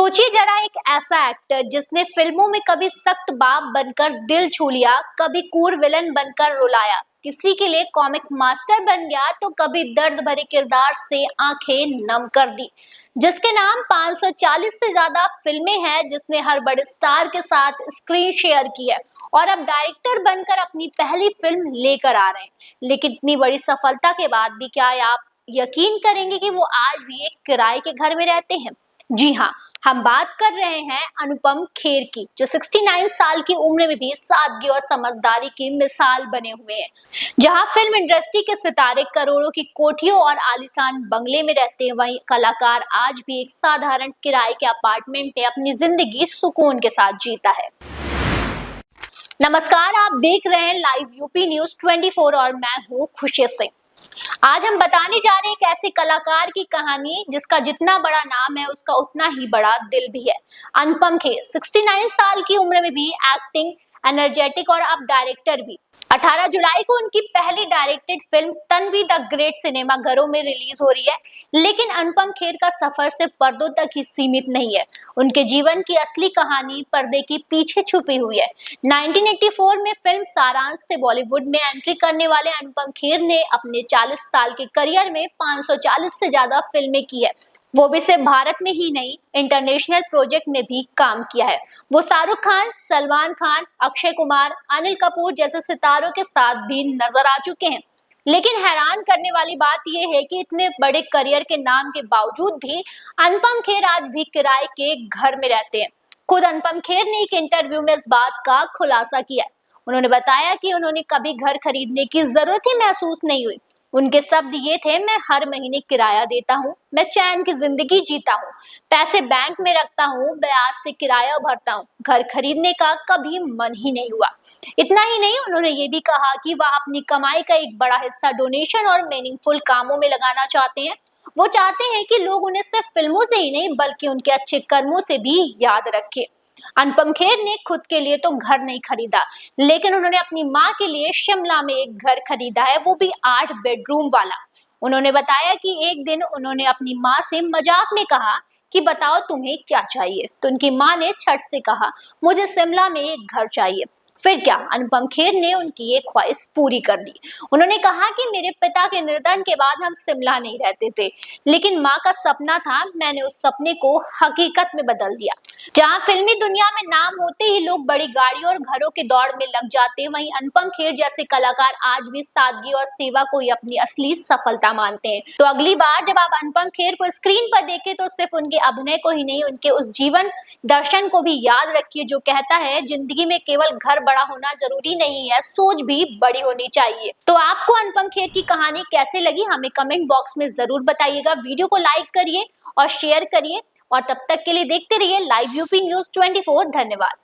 सोचिए जरा, एक ऐसा एक्टर जिसने फिल्मों में कभी सख्त बाप बनकर दिल छू लिया, कभी कूल विलन बनकर रुलाया, किसी के लिए कॉमिक मास्टर बन गया, तो कभी दर्द भरे किरदार से आंखें नम कर दी, जिसके नाम 540 से ज्यादा फिल्में हैं, जिसने हर बड़े स्टार के साथ स्क्रीन शेयर की है और अब डायरेक्टर बनकर अपनी पहली फिल्म लेकर आ रहे हैं। लेकिन इतनी बड़ी सफलता के बाद भी क्या आप यकीन करेंगे कि वो आज भी एक किराए के घर में रहते हैं? जी हाँ, हम बात कर रहे हैं अनुपम खेर की, जो 69 साल की उम्र में भी सादगी और समझदारी की मिसाल बने हुए हैं। जहां फिल्म इंडस्ट्री के सितारे करोड़ों की कोठियों और आलीशान बंगले में रहते हैं, वहीं कलाकार आज भी एक साधारण किराए के अपार्टमेंट में अपनी जिंदगी सुकून के साथ जीता है। नमस्कार, आप देख रहे हैं लाइव यूपी न्यूज 24 और मैं हूँ खुशी सिंह। आज हम बताने जा रहे हैं एक ऐसे कलाकार की कहानी जिसका जितना बड़ा नाम है उसका उतना ही बड़ा दिल भी है। अनुपम खेर 69 साल की उम्र में भी एक्टिंग, एनर्जेटिक और अब डायरेक्टर भी। 18 जुलाई को उनकी पहली directed film Tanvi the great cinema घरों में रिलीज हो रही है। लेकिन अनुपम खेर का सफर सिर्फ पर्दों तक ही सीमित नहीं है। उनके जीवन की असली कहानी पर्दे के पीछे छुपी हुई है। 1984 में फिल्म सारांश से बॉलीवुड में एंट्री करने वाले अनुपम खेर ने अपने 40 साल के करियर में 540 से ज्यादा फिल्में की है। वो भी सिर्फ भारत में ही नहीं, इंटरनेशनल प्रोजेक्ट में भी काम किया है। वो शाहरुख खान, सलमान खान, अक्षय कुमार, अनिल कपूर जैसे सितारों के साथ भी नजर आ चुके हैं। लेकिन हैरान करने वाली बात यह है कि इतने बड़े करियर के नाम के बावजूद भी अनुपम खेर आज भी किराए के घर में रहते हैं। खुद अनुपम खेर ने एक इंटरव्यू में इस बात का खुलासा किया। उन्होंने बताया कि उन्होंने कभी घर खरीदने की जरूरत ही महसूस नहीं हुई। उनके शब्द ये थे, मैं हर महीने किराया देता हूँ, मैं चैन की जिंदगी जीता हूँ, पैसे बैंक में रखता हूँ, ब्याज से किराया भरता हूँ, घर खरीदने का कभी मन ही नहीं हुआ। इतना ही नहीं, उन्होंने ये भी कहा कि वह अपनी कमाई का एक बड़ा हिस्सा डोनेशन और मीनिंगफुल कामों में लगाना चाहते हैं। वो चाहते हैं कि लोग उन्हें सिर्फ फिल्मों से ही नहीं बल्कि उनके अच्छे कर्मों से भी याद रखें। अनुपम खेर ने खुद के लिए तो घर नहीं खरीदा, लेकिन उन्होंने अपनी माँ के लिए शिमला में एक घर खरीदा है, वो भी 8 बेडरूम वाला। उन्होंने बताया कि एक दिन उन्होंने अपनी माँ से मजाक में कहा कि बताओ तुम्हें क्या चाहिए, तो उनकी माँ ने छठ से कहा मुझे शिमला में एक घर चाहिए। फिर क्या, अनुपम खेर ने उनकी ये ख्वाहिश पूरी कर दी। उन्होंने कहा कि मेरे पिता के निर्धन के बाद हम शिमला नहीं रहते थे, लेकिन माँ का सपना था, मैंने उस सपने को हकीकत में बदल दिया। जहाँ फिल्मी दुनिया में नाम होते ही लोग बड़ी गाड़ियों और घरों के दौड़ में लग जाते, वहीं अनुपम खेर जैसे कलाकार आज भी सादगी और सेवा को ही अपनी असली सफलता मानते हैं। तो अगली बार जब आप अनुपम खेर को स्क्रीन पर देखें तो सिर्फ उनके अभिनय को ही नहीं, उनके उस जीवन दर्शन को भी याद रखिए जो कहता है जिंदगी में केवल घर बड़ा होना जरूरी नहीं है, सोच भी बड़ी होनी चाहिए। तो आपको अनुपम खेर की कहानी कैसे लगी हमें कमेंट बॉक्स में जरूर बताइएगा। वीडियो को लाइक करिए और शेयर करिए और तब तक के लिए देखते रहिए लाइव यूपी न्यूज 24। धन्यवाद।